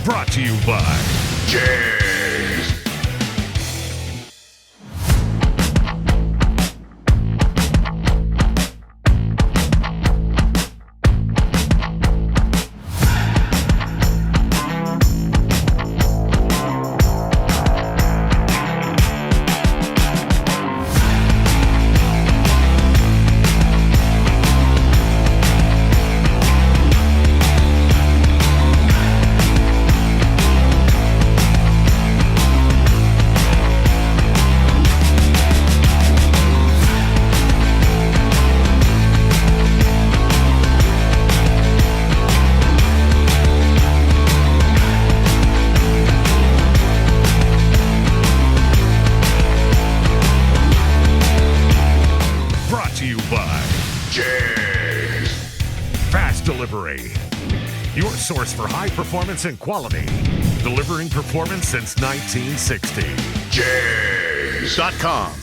Brought to you by JEGS. JEGS. Fast delivery. Your source for high performance and quality. Delivering performance since 1960. JEGS.com.